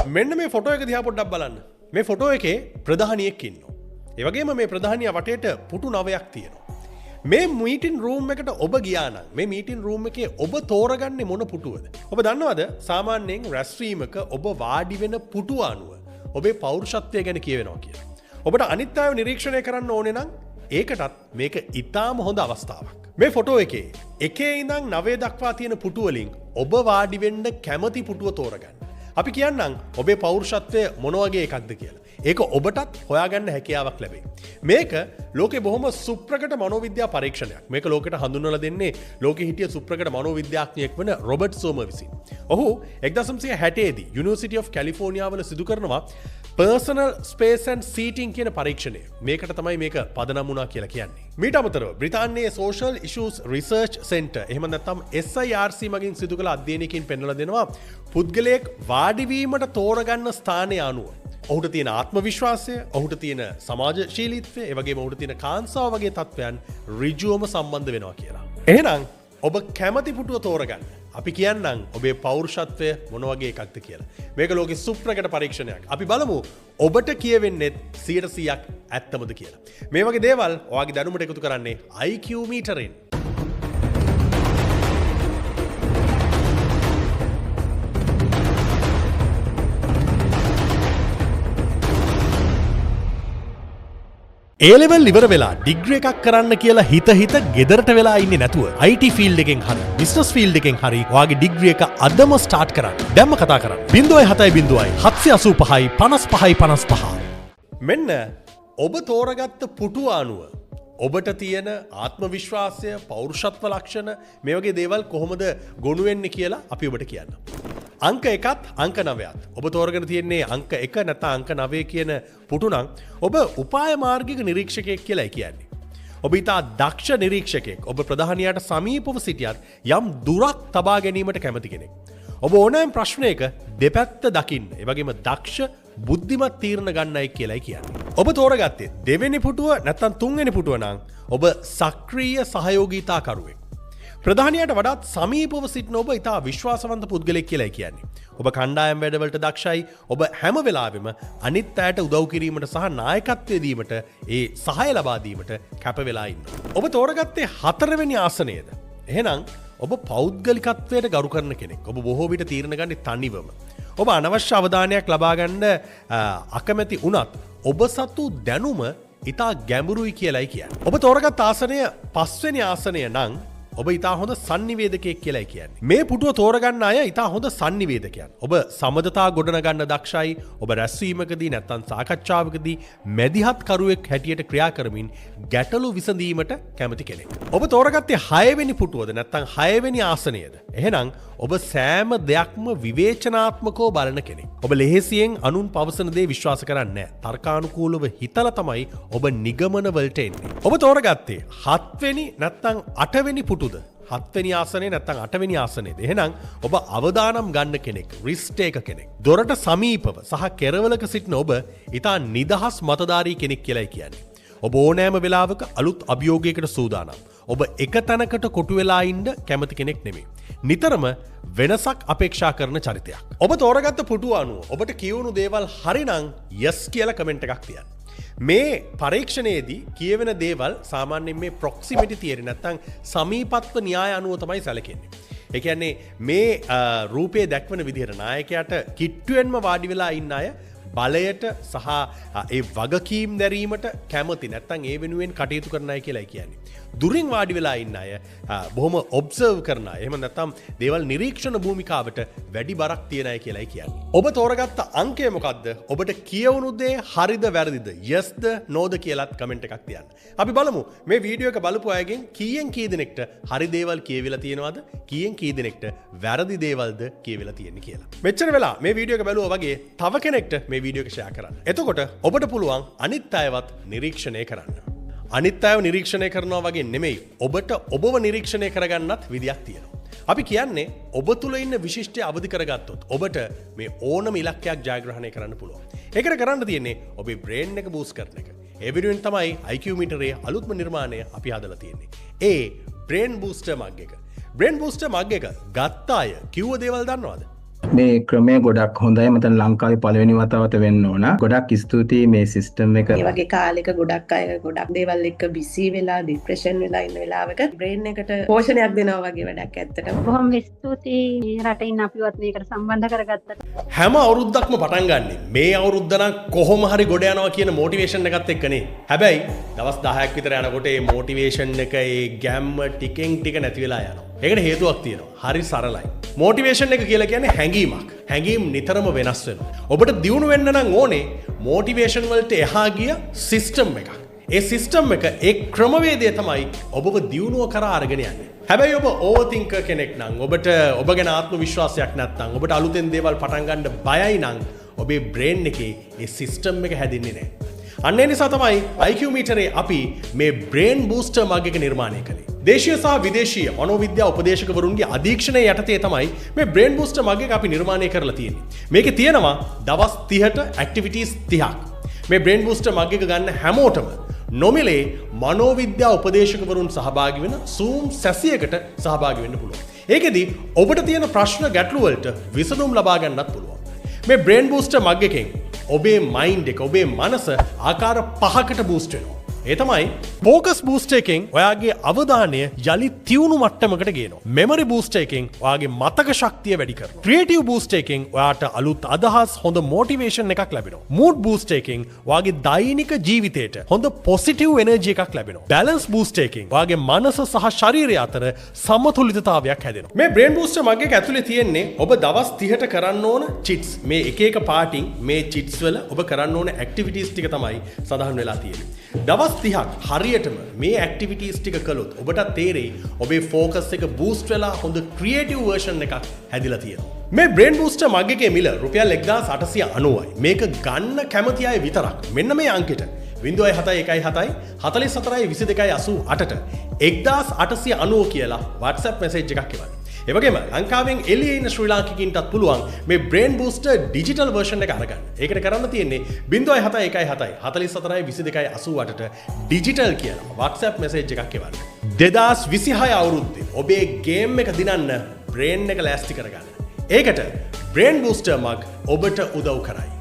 මෙන්න මේ ෆොටෝ එක දිහා පොඩ්ඩක් බලන්න. මේ ෆොටෝ එකේ ප්‍රධානියෙක් ඉන්නවා. ඒ වගේම මේ ප්‍රධානියා වටේට පුටු 9ක් තියෙනවා. මේ මීටින් රූම් එකට ඔබ ගියා නම් මේ මීටින් රූම් එකේ ඔබ තෝරගන්නේ මොන පුටුවද? ඔබ දන්නවද සාමාන්‍යයෙන් රැස්වීමක ඔබ වාඩි වෙන පුටුව අනුව ඔබේ පෞරුෂත්වය ගැන කියවෙනවා කියලා. ඔබට අනිත් අයව නිරීක්ෂණය කරන්න ඕනේ නම් ඒකටත් මේක ඉතාම හොඳ අවස්ථාවක්. මේ ෆොටෝ එකේ එකේ ඉඳන් 9 දක්වා තියෙන පුටු වලින් ඔබ වාඩි වෙන්න කැමති පුටුව තෝරගන්න. අපි කියන්නම් ඔබේ පෞරුෂත්වය මොන වගේ එකක්ද කියලා. ඒක ඔබටත් හොයාගන්න හැකියාවක් ලැබේ. මේක ලෝකේ බොහොම සුප්‍රකට මනෝවිද්‍යා පරීක්ෂණයක්. මේක ලෝකෙට හඳුන්වලා දෙන්නේ ලෝකෙ හිටිය සුප්‍රකට මනෝවිද්‍යාඥයෙක් වන රොබර්ට් සෝමර් විසින්. ඔහු 1960 දී යුනිවර්සිටි ඔෆ් කැලිෆෝනියා වල සිදු කරනවා පර්සනල් ස්පේස් ඇන්ඩ් සීටින් කියන පරීක්ෂණය. මේකට තමයි මේක පදනම් වුණා කියලා කියන්නේ. මීට අමතරව බ්‍රිතාන්‍යයේ සෝෂල් ඉෂුස් රිසර්ච් සෙන්ටර් එහෙම නැත්නම් SIRC මගින් සිදු කළ අධ්‍යයනයකින් පෙන්වලා දෙනවා පුද්ගලයෙක් වාඩි වීමට තෝරගන්න ස්ථානය අනුව ඔහුට තියෙන ආත්ම විශ්වාසය, ඔහුට තියෙන සමාජශීලීත්වය, ඒ වගේම ඔහුට තියෙන කාන්සාව වගේ තත්ත්වයන් ඍජුවම සම්බන්ධ වෙනවා කියලා. එහෙනම් ඔබ කැමති පුටුව තෝරගන්න. අපි කියන්නම් ඔබේ පෞරුෂත්වය මොන වගේ එකක්ද කියලා. මේක ලෝකෙ සුප්‍රකට පරීක්ෂණයක්. අපි බලමු ඔබට කියවෙන්නේ 100%ක් ඇත්තමද කියලා. මේ වගේ දේවල් ඔයාගේ දැනුමට එකතු කරන්නේ IQ මීටරෙන්. A-level ඉවර වෙලා ඩිග්‍රී එකක් කරන්න කියලා හිත ගෙදරට වෙලා ඉන්නේ නැතුව IT ෆීල්ඩ් එකෙන් හරි බිස්නස් ෆීල්ඩ් එකෙන් හරි ඔයාගේ ඩිග්‍රී එක අදම ස්ටාර්ට් කරන්න. දැම්ම කතා කරන්න. 0.7 785 55 55. මෙන්න ඔබ තෝරගත්ත පුටුව අනුව ඔබට තියෙන ආත්ම විශ්වාසය, පෞරුෂත්ව ලක්ෂණ මේ වගේ දේවල් කොහොමද ගොනු වෙන්නේ කියලා අපි ඔබට කියන්නම්. අංක 1ත් අංක 9ත් ඔබ තෝරගෙන තියෙන්නේ අංක 1 නැත්නම් අංක 9 කියන පුටු නම් ඔබ උපාය මාර්ගික නිරීක්ෂකයෙක් කියලායි කියන්නේ. ඔබ ඉතා දක්ෂ නිරීක්ෂකයෙක්. ඔබ ප්‍රධානියාට සමීපව සිටියත් යම් දුරක් තබා ගැනීමට කැමති කෙනෙක්. ඔබ ඕනෑම ප්‍රශ්නයක දෙපැත්ත දකින්න. ඒ වගේම දක්ෂ බුද්ධිමත් තීරණ ගන්නයි කියලායි කියන්නේ. ඔබ තෝරගත්තේ දෙවෙනි පුටුව නැත්නම් තුන්වෙනි පුටුව නම් ඔබ සක්‍රීය සහයෝගීතාකරුවෙක්. ප්‍රධානියාට වඩාත් සමීපව සිටින ඔබ ඉතා විශ්වාසවන්ත පුද්ගලෙක් කියලායි කියන්නේ. ඔබ කණ්ඩායම් වැඩවලට දක්ෂයි. ඔබ හැම වෙලාවෙම අනිත් අයට උදව් කිරීමට සහ නායකත්වය දීමට ඒ සහාය ලබා දීමට කැප වෙලා ඉන්නවා. ඔබ තෝරගත්තේ 4 වෙනි ආසනයේද? එහෙනම් ඔබ පෞද්ගලිකත්වයට ගරු කරන කෙනෙක්. ඔබ බොහෝ විට තීරණ ගන්නේ තනිවම. ඔබ අනවශ්‍ය අවධානයක් ලබා ගන්න අකමැති වුණත් ඔබ සතු දැනුම ඉතා ගැඹුරුයි කියලායි කියන්නේ. ඔබ තෝරගත් ආසනය 5 වෙනි ආසනය නම් ඔබ ඉතා හොඳ සංනිවේදකයෙක් කියලායි කියන්නේ. මේ පුටුව තෝරගන්න අය ඉතා හොඳ සංනිවේදකයන්. ඔබ සමදතා ගොඩනගන්න දක්ෂයි. ඔබ රැස්වීමකදී නැත්නම් සාකච්ඡාවකදී මැදිහත් කරුවෙක් හැටියට ක්‍රියා කරමින් ගැටලු විසඳීමට කැමති කෙනෙක්. ඔබ තෝරගත්තේ 6 වෙනි පුටුවද නැත්නම් 6 වෙනි ආසනයද? එහෙනම් ඔබ සෑම දෙයක්ම විවේචනාත්මකව බලන කෙනෙක්. ඔබ ලෙහෙසියෙන් අනුන් පවසන දේ විශ්වාස කරන්නේ නැහැ. තර්කානුකූලව හිතලා තමයි ඔබ නිගමන වලට එන්නේ. ඔබ තෝරගත්තේ 7 වෙනි නැත්නම් 8 වෙනි පුටුවද? 7 වෙනි ආසනයේ නැත්නම් 8 වෙනි ආසනයේද? එහෙනම් ඔබ අවදානම් ගන්න කෙනෙක්, රිස්ක් ටේකර් කෙනෙක්. දොරට සමීපව සහ කෙරවලක සිටින ඔබ ඊටා නිදහස් මතධාරී කෙනෙක් කියලායි කියන්නේ. ඔබ ඕනෑම වෙලාවක අලුත් අභියෝගයකට සූදානම්. ඔබ එක තැනකට කොටු වෙලා ඉන්න කැමති කෙනෙක් නෙමෙයි. නිතරම වෙනසක් අපේක්ෂා කරන චරිතයක්. ඔබ තෝරගත්ත පුටුව අනුව ඔබට කියවුණු දේවල් හරිනම් yes කියලා කමෙන්ට් එකක් තියන්න. මේ පරීක්ෂණයේදී කියවෙන දේවල් සාමාන්‍යයෙන් මේ ප්‍රොක්සිමිටි තියරි නැත්නම් සමීපත්ව න්‍යාය අනුව තමයි සැලකෙන්නේ. ඒ කියන්නේ මේ රූපයේ දැක්වන විදිහට නායකයාට කිට්ටුවෙන්ම වාඩි වෙලා ඉන්න අය බලයට සහ ඒ වගකීම් දැරීමට කැමති නැත්නම් ඒ වෙනුවෙන් කටයුතු කරන අය කියලායි කියන්නේ. දුරින් වාඩි වෙලා ඉන්න අය බොහොම ඔබ්සර්ව් කරන අය. එහෙම නැත්නම් දේවල් නිරීක්ෂණ භූමිකාවට වැඩි බරක් තියන අය කියලායි කියන්නේ. ඔබ තෝරගත්ත අංකය මොකද්ද? ඔබට කියවුණු දේ හරිද වැරදිද? yesද noද කියලාත් කමෙන්ට් එකක් තියන්න. අපි බලමු මේ වීඩියෝ එක බලපු අයගෙන් කීයෙන් කී දෙනෙක්ට හරි දේවල් කියවිලා තියෙනවද? කීයෙන් කී දෙනෙක්ට වැරදි දේවල්ද කියවිලා තියෙන්නේ කියලා. මෙච්චර වෙලා මේ වීඩියෝ එක බැලුවා වගේ තව කෙනෙක්ට මේ වීඩියෝ එක ෂෙයා කරන්න. එතකොට ඔබට පුළුවන් අනිත් අයවත් නිරීක්ෂණය කරන්න. අනිත් අයව නිරීක්ෂණය කරනවා වගේ නෙමෙයි ඔබට ඔබව නිරීක්ෂණය කරගන්නත් විදියක් තියෙනවා. අපි කියන්නේ ඔබ තුල ඉන්න විශිෂ්ටය අවදි කරගත්තොත් ඔබට මේ ඕනම ඉලක්කයක් ජයග්‍රහණය කරන්න පුළුවන්. ඒකට කරන්න තියෙන්නේ ඔබේ බ්‍රේන් එක බූස්ට් කරන එක. ඒ වෙනුවෙන් තමයි IQ මීටරයේ අලුත්ම නිර්මාණය අපි හදලා තියෙන්නේ. ඒ බ්‍රේන් බූස්ටර් මග් එක. බ්‍රේන් බූස්ටර් මග් එක ගත්ත අය කිව්ව දේවල් දන්නවද? මේ ක්‍රමය ගොඩක් හොඳයි. මතන ලංකාවේ පළවෙනි වතාවට වෙන්න ඕන. ගොඩක් ස්තුතියි මේ සිස්ටම් එක. මේ වගේ කාලෙක ගොඩක් අය ගොඩක් දේවල් එක්ක බිසි වෙලා ડિප්‍රෙෂන් වෙලා ඉන්න වෙලාවක බ්‍රේන් එකට පෝෂණයක් දෙනවා වගේ වැඩක් ඇත්තටම. බොහොම ස්තුතියි රටේ ඉන්න අපිවත් මේකට සම්බන්ධ කරගත්තට. හැම අවුරුද්දක්ම පටන් ගන්නෙ මේ අවුරුද්ද නම් කොහොම හරි ගොඩ යනවා කියන මොටිවේෂන් එකත් එක්කනේ. හැබැයි දවස් 10ක් විතර යනකොට මේ මොටිවේෂන් එක ඒ ගැම්ම ටිකෙන් ටික නැති වෙලා යනවා. ඒකට හේතුවක් තියෙනවා. හරි සරලයි. මොටිවේෂන් එක කියලා කියන්නේ හැඟීමක්. හැඟීම් නිතරම වෙනස් වෙනවා. ඔබට දියුණු වෙන්න නම් ඕනේ මොටිවේෂන් වලට එහා ගිය සිස්ටම් එකක්. ඒ සිස්ටම් එක ඒ ක්‍රමවේදය තමයි ඔබව දියුණුව කරා අරගෙන යන්නේ. හැබැයි ඔබ ඕවර්තින්කර් කෙනෙක් නම් ඔබට ඔබ ගැන ආත්ම විශ්වාසයක් නැත්නම් ඔබට අලුතෙන් දේවල් පටන් ගන්න බයයි නම් ඔබේ බ්‍රේන් එකේ ඒ සිස්ටම් එක හැදින්නේ නැහැ. අන්න ඒ නිසා තමයි IQ මීටරේ අපි මේ බ්‍රේන් බූස්ටර් මග් එක නිර්මාණය කළේ. දේශීය සහ විදේශීය මනෝවිද්‍යා උපදේශකවරුන්ගේ අධීක්ෂණය යටතේ තමයි මේ බ්‍රේන් බූස්ටර් මග් එක අපි නිර්මාණය කරලා තියෙන්නේ. මේකේ තියෙනවා දවස් 30ට ඇක්ටිවිටීස් 30ක්. මේ බ්‍රේන් බූස්ටර් මග් එක ගන්න හැමෝටම නොමිලේ මනෝවිද්‍යා උපදේශකවරුන් සහභාගී වෙන Zoom සැසියකට සහභාගී වෙන්න පුළුවන්. ඒකෙදි ඔබට තියෙන ප්‍රශ්න ගැටලු වලට විසඳුම් ලබා ගන්නත් පුළුවන්. මේ බ්‍රේන් බූස්ටර් මග් එකෙන් ඔබේ මයින්ඩ් එක ඔබේ මනස ආකාර 5කට බූස්ට් වෙනවා. ඒ තමයි ෆෝකස් බූස්ටර් එකෙන් ඔයාගේ අවධානය යලි තියුණු මට්ටමකට ගේනවා. මෙමරි බූස්ටර් එකෙන් ඔයාගේ මතක ශක්තිය වැඩි කරනවා. ක්‍රියේටිව් බූස්ටර් එකෙන් ඔයාට අලුත් අදහස් හොඳ මොටිවේෂන් එකක් ලැබෙනවා. මූඩ් බූස්ටර් එකෙන් ඔයාගේ දෛනික ජීවිතයට හොඳ පොසිටිව් එනර්ජි එකක් ලැබෙනවා. බැලන්ස් බූස්ටර් එකෙන් ඔයාගේ මනස සහ ශරීරය අතර සමතුලිතතාවයක් හැදෙනවා. මේ බ්‍රේන් බූස්ටර් මග් එක ඇතුලේ තියෙන්නේ ඔබ දවස් 30ට කරන්න ඕන චිට්ස්. මේ එක එක පාටින් මේ චිට්ස් වල ඔබ කරන්න ඕන ඇක්ටිවිටීස් ටික තමයි සඳහන් වෙලා තියෙන්නේ. දවස් 30ක් හරියටම මේ ඇක්ටිවිටීස් ටික කළොත් ඔබට තේරෙයි ඔබේ ෆෝකස් එක බූස්ට් වෙලා හොඳ ක්‍රියේටිව් වර්ෂන් එකක් හැදිලා තියෙනවා. මේ බ්‍රේන් බූස්ටර් මග් එකේ මිල රුපියල් 1890යි. මේක ගන්න කැමති අය විතරක් මෙන්න මේ අංකෙට 0717 44 22 88ට 1890 කියලා WhatsApp මැසේජ් එකක් එවන්න. ඒ වගේම ලංකාවෙන් එළියේ ඉන්න ශ්‍රී ලාංකිකයින්ටත් පුළුවන් මේ බ්‍රේන් බූස්ටර් ඩිජිටල් වර්ෂන් එක අරගන්න. ඒකට කරන්න තියෙන්නේ 0717 44 22 88ට ඩිජිටල් කියලා WhatsApp මැසේජ් එකක් එවන්න. 2026 අවුරුද්දේ ඔබේ ගේම් එක දිනන්න බ්‍රේන් එක ලෑස්ති කරගන්න. ඒකට බ්‍රේන් බූස්ටර් මග් ඔබට උදව් කරයි.